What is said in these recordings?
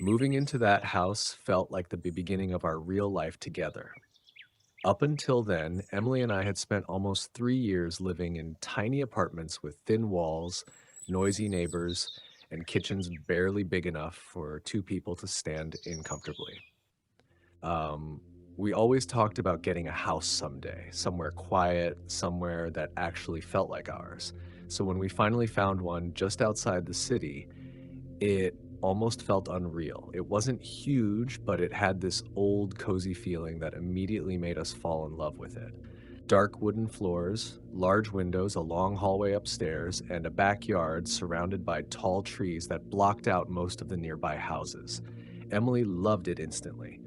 Moving into that house felt like the beginning of our real life together. Up until then, Emily and I had spent almost 3 years living in tiny apartments with thin walls, noisy neighbors, and kitchens barely big enough for two people to stand in comfortably. Um, we always talked about getting a house someday, somewhere quiet, somewhere that actually felt like ours. So when we finally found one just outside the city, it almost felt unreal. It wasn't huge, but it had this old, cozy feeling that immediately made us fall in love with it. Dark wooden floors, large windows, a long hallway upstairs, and a backyard surrounded by tall trees that blocked out most of the nearby houses. Emily loved it instantly.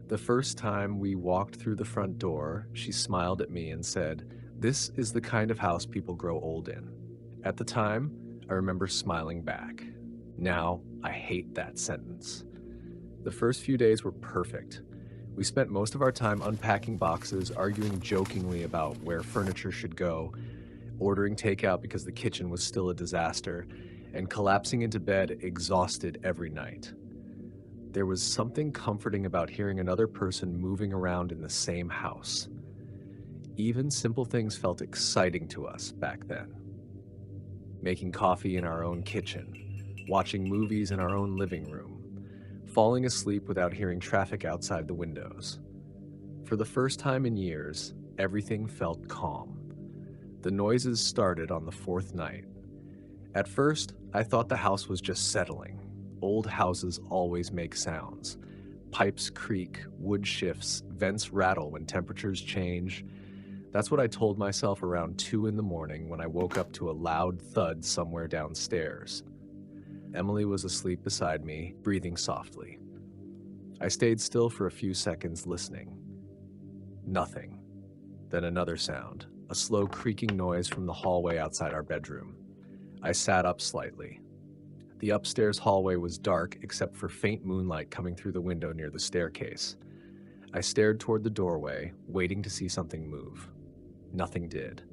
The first time we walked through the front door, she smiled at me and said, "This is the kind of house people grow old in." At the time, I remember smiling back. Now, I hate that sentence. The first few days were perfect. We spent most of our time unpacking boxes, arguing jokingly about where furniture should go, ordering takeout because the kitchen was still a disaster, and collapsing into bed exhausted every night. There was something comforting about hearing another person moving around in the same house. Even simple things felt exciting to us back then. Making coffee in our own kitchen, watching movies in our own living room, falling asleep without hearing traffic outside the windows. For the first time in years, everything felt calm. The noises started on the fourth night. At first, I thought the house was just settling. Old houses always make sounds. Pipes creak, wood shifts, vents rattle when temperatures change. That's what I told myself around 2 in the morning when I woke up to a loud thud somewhere downstairs. Emily was asleep beside me, breathing softly. I stayed still for a few seconds, listening. Nothing. Then another sound, a slow creaking noise from the hallway outside our bedroom. I sat up slightly. The upstairs hallway was dark except for faint moonlight coming through the window near the staircase. I stared toward the doorway, waiting to see something move. Nothing did.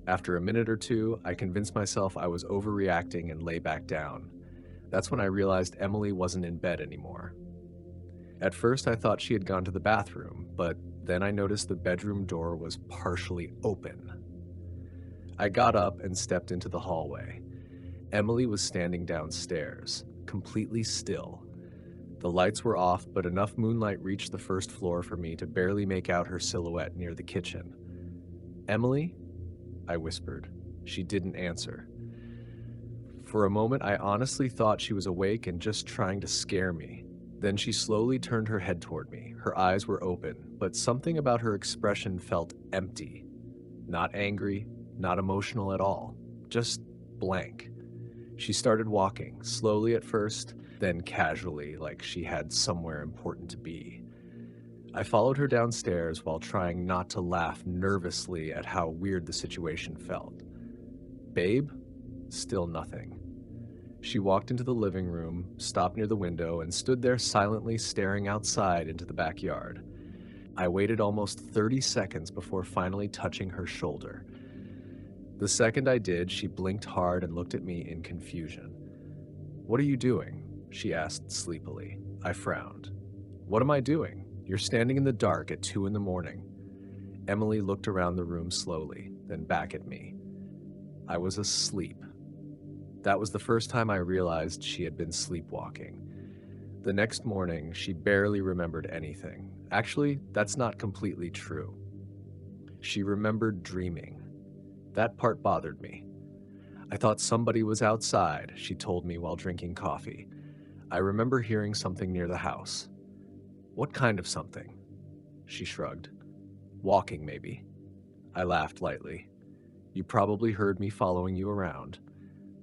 After a minute or two, I convinced myself I was overreacting and lay back down. That's when I realized Emily wasn't in bed anymore. At first, I thought she had gone to the bathroom, but then I noticed the bedroom door was partially open. I got up and stepped into the hallway. Emily was standing downstairs, completely still. The lights were off, but enough moonlight reached the first floor for me to barely make out her silhouette near the kitchen. "Emily?" I whispered. She didn't answer. For a moment, I honestly thought she was awake and just trying to scare me. Then she slowly turned her head toward me. Her eyes were open, but something about her expression felt empty. Not angry, not emotional at all, just blank. She started walking, slowly at first, then casually, like she had somewhere important to be. I followed her downstairs while trying not to laugh nervously at how weird the situation felt. "Babe?" Still nothing. She walked into the living room, stopped near the window, and stood there silently staring outside into the backyard. I waited almost 30 seconds before finally touching her shoulder. The second I did, she blinked hard and looked at me in confusion. "What are you doing?" she asked sleepily. I frowned. "What am I doing? You're standing in the dark at 2 in the morning." Emily looked around the room slowly, then back at me. I was asleep. That was the first time I realized she had been sleepwalking. The next morning, she barely remembered anything. Actually, that's not completely true. She remembered dreaming. That part bothered me. "I thought somebody was outside," she told me while drinking coffee. "I remember hearing something near the house." "What kind of something?" She shrugged. "Walking, maybe." I laughed lightly. "You probably heard me following you around."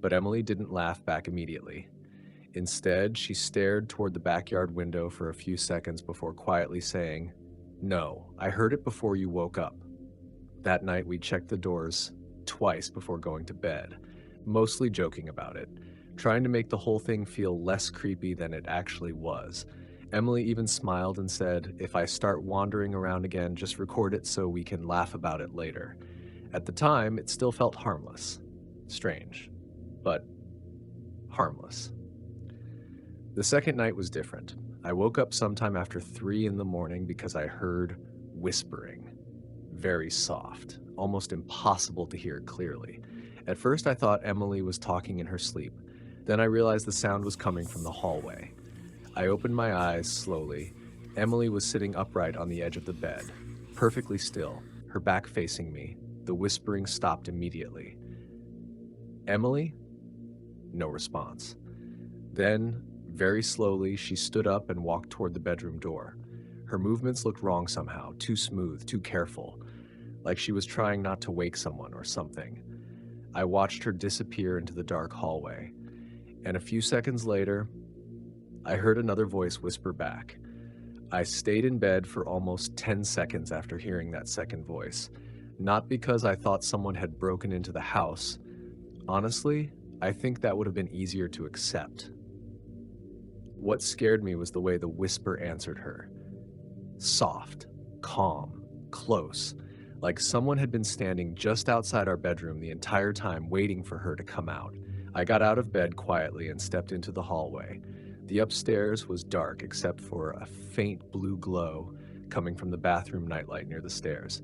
But Emily didn't laugh back immediately. Instead, she stared toward the backyard window for a few seconds before quietly saying, "No, I heard it before you woke up." That night, we checked the doors twice before going to bed, mostly joking about it, trying to make the whole thing feel less creepy than it actually was. Emily even smiled and said, "If I start wandering around again, just record it so we can laugh about it later." At the time, it still felt harmless. Strange, but harmless. The second night was different. I woke up sometime after 3 in the morning because I heard whispering. Very soft, almost impossible to hear clearly. At first, I thought Emily was talking in her sleep. Then I realized the sound was coming from the hallway. I opened my eyes slowly. Emily was sitting upright on the edge of the bed, perfectly still, her back facing me. The whispering stopped immediately. Emily? No response. Then, very slowly, she stood up and walked toward the bedroom door. Her movements looked wrong somehow, too smooth, too careful, like she was trying not to wake someone or something. I watched her disappear into the dark hallway, and a few seconds later, I heard another voice whisper back. I stayed in bed for almost 10 seconds after hearing that second voice, not because I thought someone had broken into the house. Honestly, I think that would have been easier to accept. What scared me was the way the whisper answered her. Soft, calm, close, like someone had been standing just outside our bedroom the entire time waiting for her to come out. I got out of bed quietly and stepped into the hallway. The upstairs was dark except for a faint blue glow coming from the bathroom nightlight near the stairs.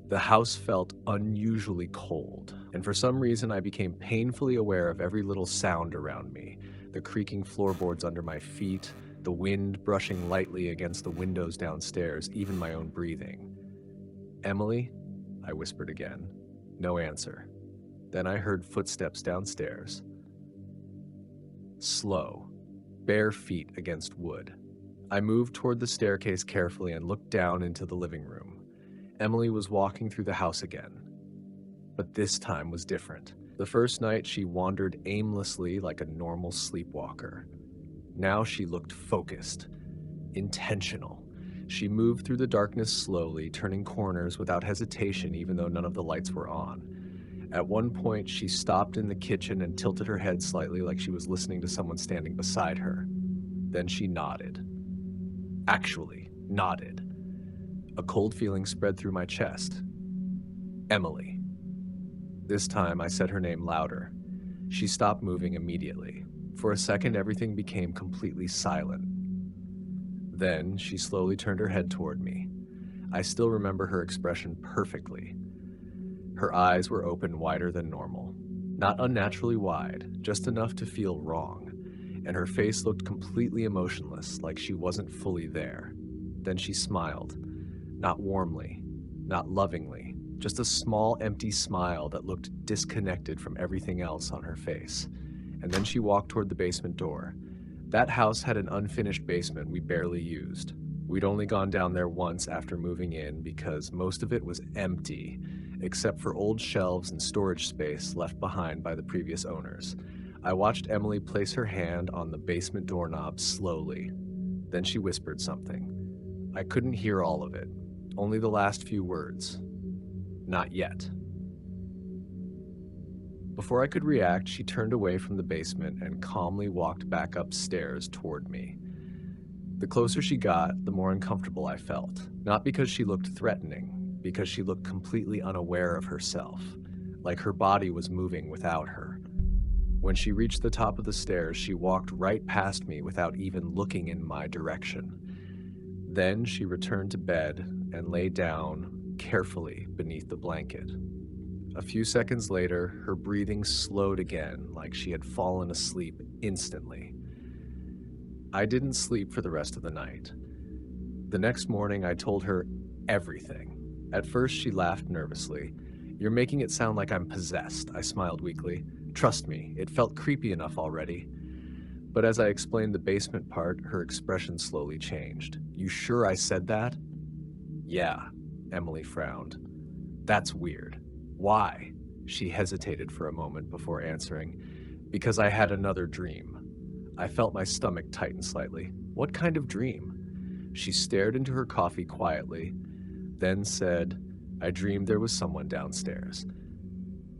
The house felt unusually cold, and for some reason I became painfully aware of every little sound around me. The creaking floorboards under my feet, the wind brushing lightly against the windows downstairs, even my own breathing. Emily? I whispered again. No answer. Then I heard footsteps downstairs. Slow, bare feet against wood. I moved toward the staircase carefully and looked down into the living room. Emily was walking through the house again. But this time was different. The first night she wandered aimlessly like a normal sleepwalker. Now she looked focused, intentional. She moved through the darkness slowly, turning corners without hesitation even though none of the lights were on. At one point, she stopped in the kitchen and tilted her head slightly like she was listening to someone standing beside her. Then she nodded. Actually, nodded. A cold feeling spread through my chest. Emily. This time, I said her name louder. She stopped moving immediately. For a second, everything became completely silent. Then, she slowly turned her head toward me. I still remember her expression perfectly. Her eyes were open wider than normal. Not unnaturally wide, just enough to feel wrong. And her face looked completely emotionless, like she wasn't fully there. Then she smiled. Not warmly, not lovingly, just a small, empty smile that looked disconnected from everything else on her face. And then she walked toward the basement door. That house had an unfinished basement we barely used. We'd only gone down there once after moving in because most of it was empty, except for old shelves and storage space left behind by the previous owners. I watched Emily place her hand on the basement doorknob slowly. Then she whispered something. I couldn't hear all of it, only the last few words. Not yet. Before I could react, she turned away from the basement and calmly walked back upstairs toward me. The closer she got, the more uncomfortable I felt. Not because she looked threatening, because she looked completely unaware of herself, like her body was moving without her. When she reached the top of the stairs, she walked right past me without even looking in my direction. Then she returned to bed and lay down carefully beneath the blanket. A few seconds later, her breathing slowed again, like she had fallen asleep instantly. I didn't sleep for the rest of the night. The next morning, I told her everything. At first, she laughed nervously. You're making it sound like I'm possessed, I smiled weakly. Trust me, it felt creepy enough already. But as I explained the basement part, her expression slowly changed. You sure I said that? Yeah, Emily frowned. That's weird. Why? She hesitated for a moment before answering. Because I had another dream. I felt my stomach tighten slightly. What kind of dream? She stared into her coffee quietly, then said, I dreamed there was someone downstairs.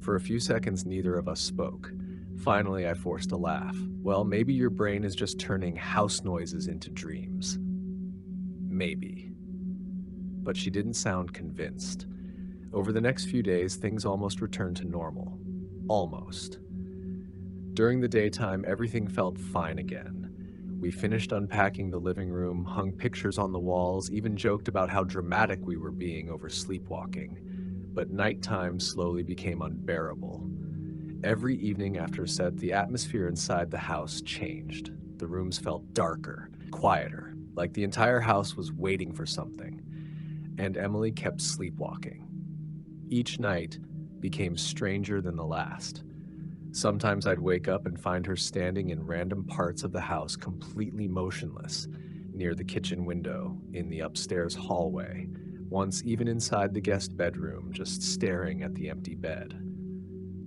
For a few seconds, neither of us spoke. Finally, I forced a laugh. Well, maybe your brain is just turning house noises into dreams. Maybe. But she didn't sound convinced. Over the next few days, things almost returned to normal. Almost. During the daytime, everything felt fine again. We finished unpacking the living room, hung pictures on the walls, even joked about how dramatic we were being over sleepwalking. But nighttime slowly became unbearable. Every evening after set, the atmosphere inside the house changed. The rooms felt darker, quieter, like the entire house was waiting for something. And Emily kept sleepwalking. Each night became stranger than the last. Sometimes I'd wake up and find her standing in random parts of the house, completely motionless, near the kitchen window, in the upstairs hallway, once even inside the guest bedroom, just staring at the empty bed.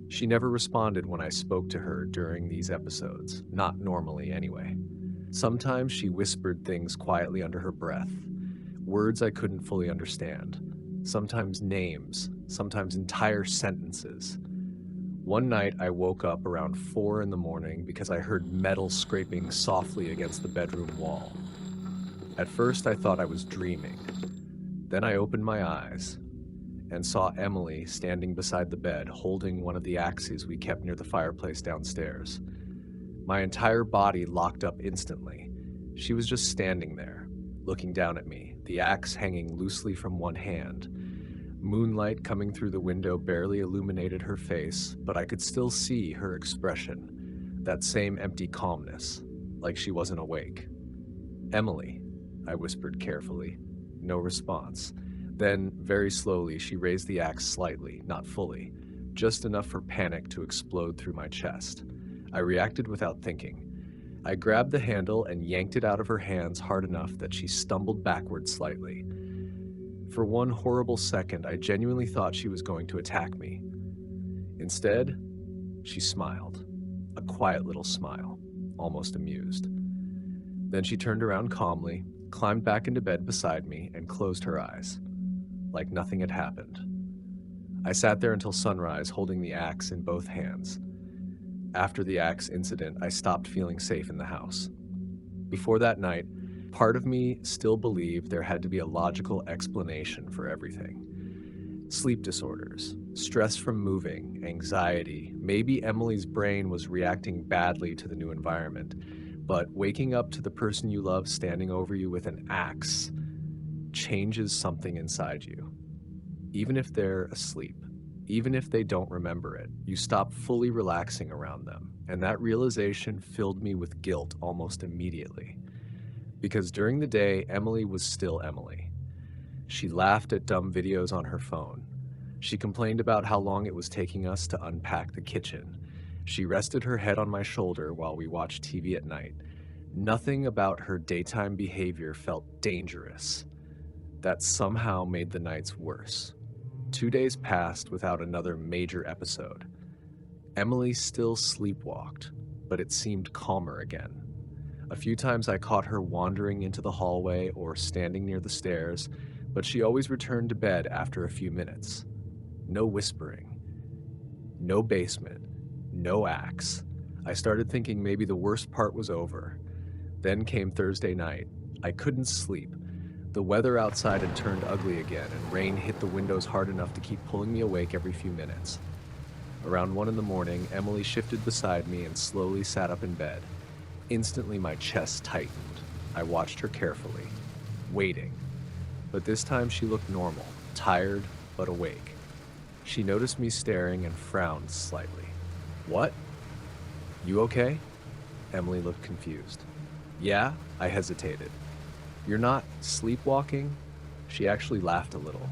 She never responded when I spoke to her during these episodes, not normally anyway. Sometimes she whispered things quietly under her breath, words I couldn't fully understand, sometimes names, sometimes entire sentences. One night, I woke up around 4 in the morning because I heard metal scraping softly against the bedroom wall. At first, I thought I was dreaming. Then I opened my eyes and saw Emily standing beside the bed, holding one of the axes we kept near the fireplace downstairs. My entire body locked up instantly. She was just standing there, looking down at me, the axe hanging loosely from one hand. Moonlight coming through the window barely illuminated her face, but I could still see her expression, that same empty calmness, like she wasn't awake. "Emily," I whispered carefully. No response. Then, very slowly, she raised the axe slightly, not fully, just enough for panic to explode through my chest. I reacted without thinking. I grabbed the handle and yanked it out of her hands hard enough that she stumbled backward slightly. For one horrible second, I genuinely thought she was going to attack me. Instead, she smiled, a quiet little smile, almost amused. Then she turned around calmly, climbed back into bed beside me, and closed her eyes, like nothing had happened. I sat there until sunrise, holding the axe in both hands. After the axe incident, I stopped feeling safe in the house. Before that night, part of me still believed there had to be a logical explanation for everything. Sleep disorders, stress from moving, anxiety. Maybe Emily's brain was reacting badly to the new environment. But waking up to the person you love standing over you with an axe changes something inside you. Even if they're asleep, even if they don't remember it, you stop fully relaxing around them. And that realization filled me with guilt almost immediately. Because during the day, Emily was still Emily. She laughed at dumb videos on her phone. She complained about how long it was taking us to unpack the kitchen. She rested her head on my shoulder while we watched TV at night. Nothing about her daytime behavior felt dangerous. That somehow made the nights worse. 2 days passed without another major episode. Emily still sleepwalked, but it seemed calmer again. A few times I caught her wandering into the hallway or standing near the stairs, but she always returned to bed after a few minutes. No whispering, no basement, no axe. I started thinking maybe the worst part was over. Then came Thursday night. I couldn't sleep. The weather outside had turned ugly again, and rain hit the windows hard enough to keep pulling me awake every few minutes. Around 1 in the morning, Emily shifted beside me and slowly sat up in bed. Instantly, my chest tightened. I watched her carefully, waiting. But this time she looked normal, tired, but awake. She noticed me staring and frowned slightly. "What? You okay?" Emily looked confused. "Yeah?" I hesitated. "You're not sleepwalking?" She actually laughed a little.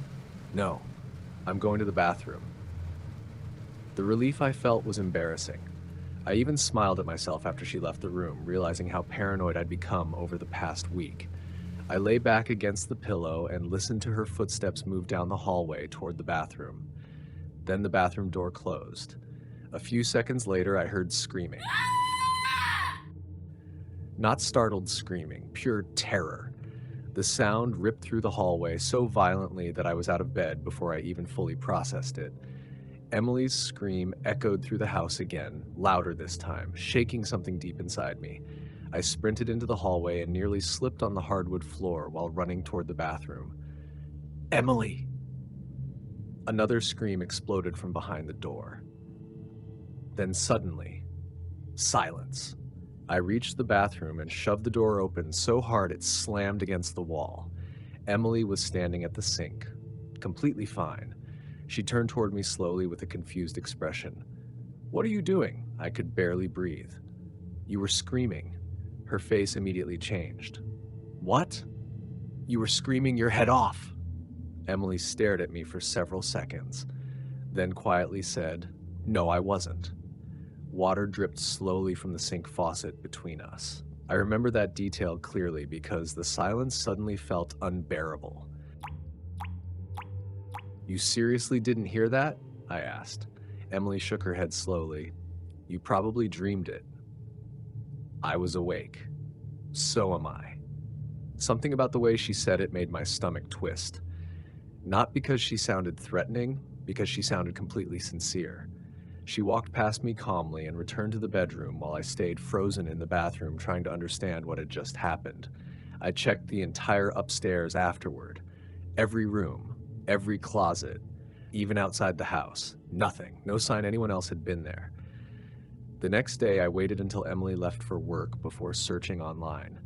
"No, I'm going to the bathroom." The relief I felt was embarrassing. I even smiled at myself after she left the room, realizing how paranoid I'd become over the past week. I lay back against the pillow and listened to her footsteps move down the hallway toward the bathroom. Then the bathroom door closed. A few seconds later, I heard screaming. Not startled screaming, pure terror. The sound ripped through the hallway so violently that I was out of bed before I even fully processed it. Emily's scream echoed through the house again, louder this time, shaking something deep inside me. I sprinted into the hallway and nearly slipped on the hardwood floor while running toward the bathroom. "Emily!" Another scream exploded from behind the door. Then suddenly, silence. I reached the bathroom and shoved the door open so hard it slammed against the wall. Emily was standing at the sink, completely fine. She turned toward me slowly with a confused expression. "What are you doing?" I could barely breathe. "You were screaming." Her face immediately changed. "What?" "You were screaming your head off." Emily stared at me for several seconds, then quietly said, "No, I wasn't." Water dripped slowly from the sink faucet between us. I remember that detail clearly because the silence suddenly felt unbearable. "You seriously didn't hear that?" I asked. Emily shook her head slowly. "You probably dreamed it." I was awake. So am I. Something about the way she said it made my stomach twist. Not because she sounded threatening, because she sounded completely sincere. She walked past me calmly and returned to the bedroom while I stayed frozen in the bathroom trying to understand what had just happened. I checked the entire upstairs afterward. Every room, every closet, even outside the house. Nothing. No sign anyone else had been there. The next day, I waited until Emily left for work before searching online.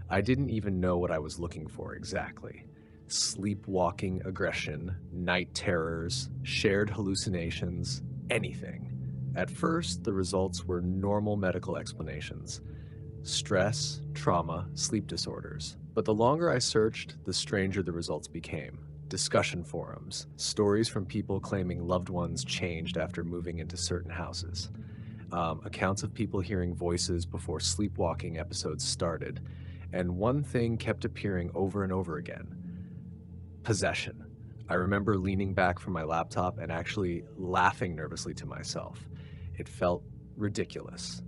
I didn't even know what I was looking for exactly. Sleepwalking aggression, night terrors, shared hallucinations, anything. At first, the results were normal medical explanations: stress, trauma, sleep disorders. But the longer I searched, the stranger the results became. Discussion forums, stories from people claiming loved ones changed after moving into certain houses, accounts of people hearing voices before sleepwalking episodes started, and one thing kept appearing over and over again: possession. I remember leaning back from my laptop and actually laughing nervously to myself. It felt ridiculous.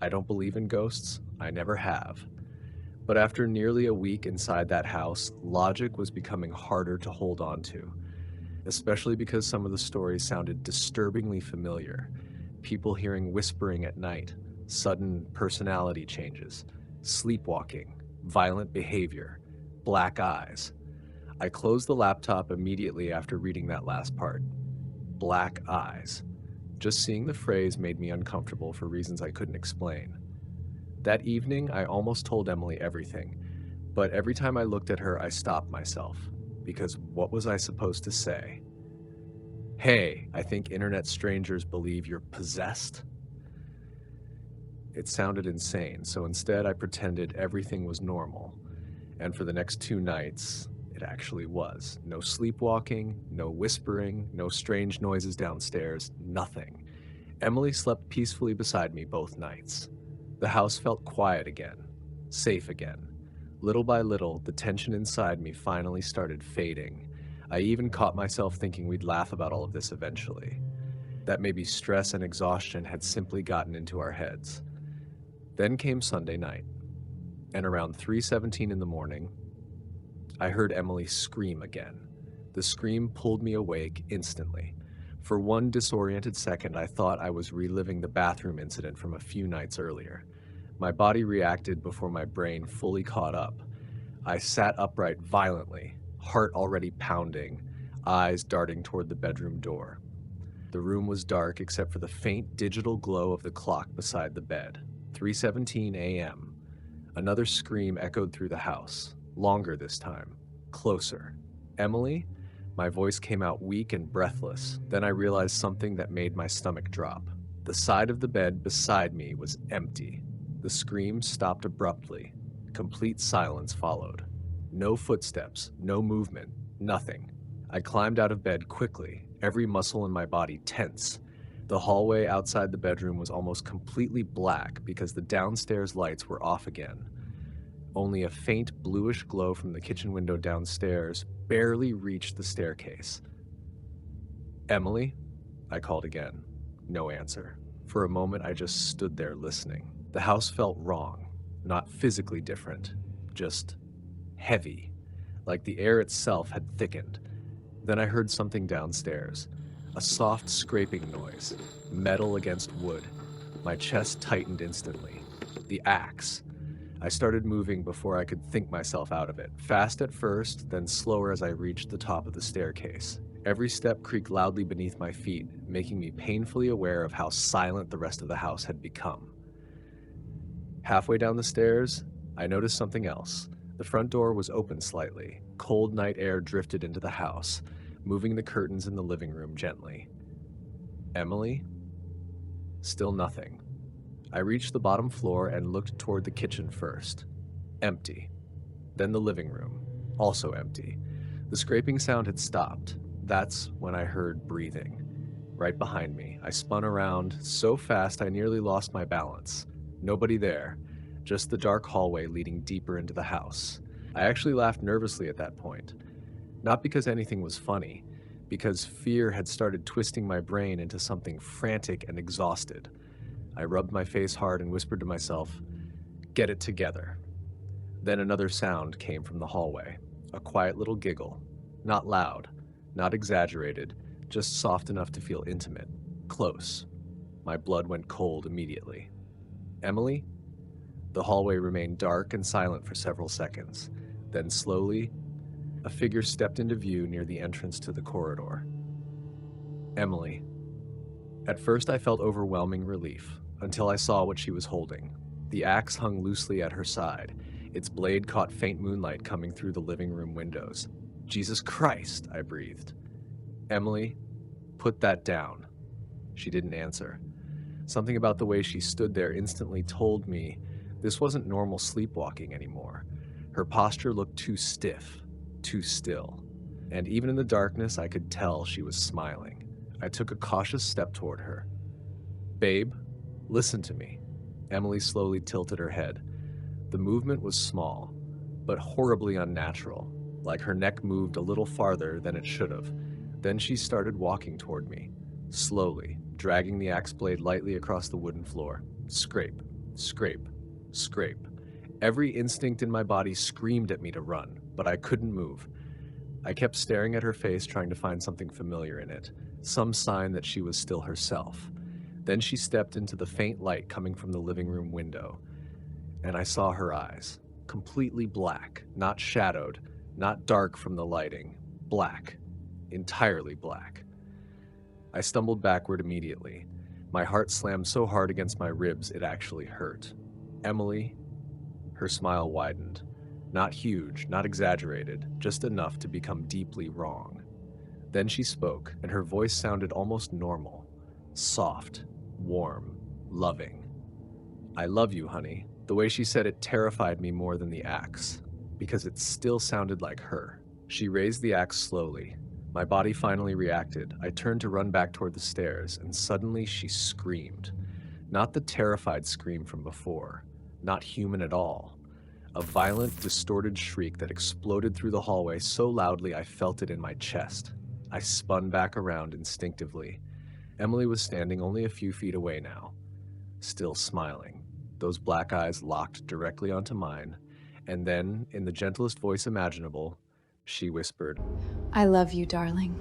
I don't believe in ghosts. I never have. But after nearly a week inside that house, logic was becoming harder to hold on to, especially because some of the stories sounded disturbingly familiar. People hearing whispering at night, sudden personality changes, sleepwalking, violent behavior, black eyes. I closed the laptop immediately after reading that last part. Black eyes. Just seeing the phrase made me uncomfortable for reasons I couldn't explain. That evening, I almost told Emily everything, but every time I looked at her, I stopped myself, because what was I supposed to say? "Hey, I think internet strangers believe you're possessed?" It sounded insane, so instead I pretended everything was normal. And for the next 2 nights, it actually was. No sleepwalking, no whispering, no strange noises downstairs, nothing. Emily slept peacefully beside me both nights. The house felt quiet again, safe again. Little by little, the tension inside me finally started fading. I even caught myself thinking we'd laugh about all of this eventually. That maybe stress and exhaustion had simply gotten into our heads. Then came Sunday night, and around 3:17 in the morning, I heard Emily scream again. The scream pulled me awake instantly. For one disoriented second, I thought I was reliving the bathroom incident from a few nights earlier. My body reacted before my brain fully caught up. I sat upright violently, heart already pounding, eyes darting toward the bedroom door. The room was dark except for the faint digital glow of the clock beside the bed. 3:17 a.m. Another scream echoed through the house, longer this time, closer. "Emily?" My voice came out weak and breathless. Then I realized something that made my stomach drop. The side of the bed beside me was empty. The scream stopped abruptly. Complete silence followed. No footsteps, no movement, nothing. I climbed out of bed quickly, every muscle in my body tense. The hallway outside the bedroom was almost completely black because the downstairs lights were off again. Only a faint bluish glow from the kitchen window downstairs barely reached the staircase. "Emily?" I called again. No answer. For a moment, I just stood there listening. The house felt wrong, not physically different, just heavy, like the air itself had thickened. Then I heard something downstairs, a soft scraping noise, metal against wood. My chest tightened instantly. The axe. I started moving before I could think myself out of it, fast at first, then slower as I reached the top of the staircase. Every step creaked loudly beneath my feet, making me painfully aware of how silent the rest of the house had become. Halfway down the stairs, I noticed something else. The front door was open slightly. Cold night air drifted into the house, moving the curtains in the living room gently. Emily? Still nothing. I reached the bottom floor and looked toward the kitchen first. Empty. Then the living room. Also empty. The scraping sound had stopped. That's when I heard breathing. Right behind me, I spun around so fast I nearly lost my balance. Nobody there, just the dark hallway leading deeper into the house. I actually laughed nervously at that point. Not because anything was funny, because fear had started twisting my brain into something frantic and exhausted. I rubbed my face hard and whispered to myself, "Get it together." Then another sound came from the hallway, a quiet little giggle. Not loud, not exaggerated, just soft enough to feel intimate, close. My blood went cold immediately. Emily? The hallway remained dark and silent for several seconds. Then slowly, a figure stepped into view near the entrance to the corridor. Emily. At first I felt overwhelming relief, until I saw what she was holding. The axe hung loosely at her side. Its blade caught faint moonlight coming through the living room windows. "Jesus Christ," I breathed. "Emily, put that down." She didn't answer. Something about the way she stood there instantly told me this wasn't normal sleepwalking anymore. Her posture looked too stiff, too still. And even in the darkness, I could tell she was smiling. I took a cautious step toward her. "Babe, listen to me." Emily slowly tilted her head. The movement was small, but horribly unnatural, like her neck moved a little farther than it should have. Then she started walking toward me, slowly, dragging the axe blade lightly across the wooden floor. Scrape, scrape, scrape. Every instinct in my body screamed at me to run, but I couldn't move. I kept staring at her face, trying to find something familiar in it, some sign that she was still herself. Then she stepped into the faint light coming from the living room window, and I saw her eyes, completely black, not shadowed, not dark from the lighting, black, entirely black. I stumbled backward immediately. My heart slammed so hard against my ribs it actually hurt. Emily, her smile widened. Not huge, not exaggerated, just enough to become deeply wrong. Then she spoke, and her voice sounded almost normal, soft, warm, loving. "I love you, honey." The way she said it terrified me more than the axe, because it still sounded like her. She raised the axe slowly. My body finally reacted. I turned to run back toward the stairs, and suddenly she screamed. Not the terrified scream from before, not human at all. A violent, distorted shriek that exploded through the hallway so loudly I felt it in my chest. I spun back around instinctively. Emily was standing only a few feet away now, still smiling. Those black eyes locked directly onto mine, and then, in the gentlest voice imaginable, she whispered, I love you, darling.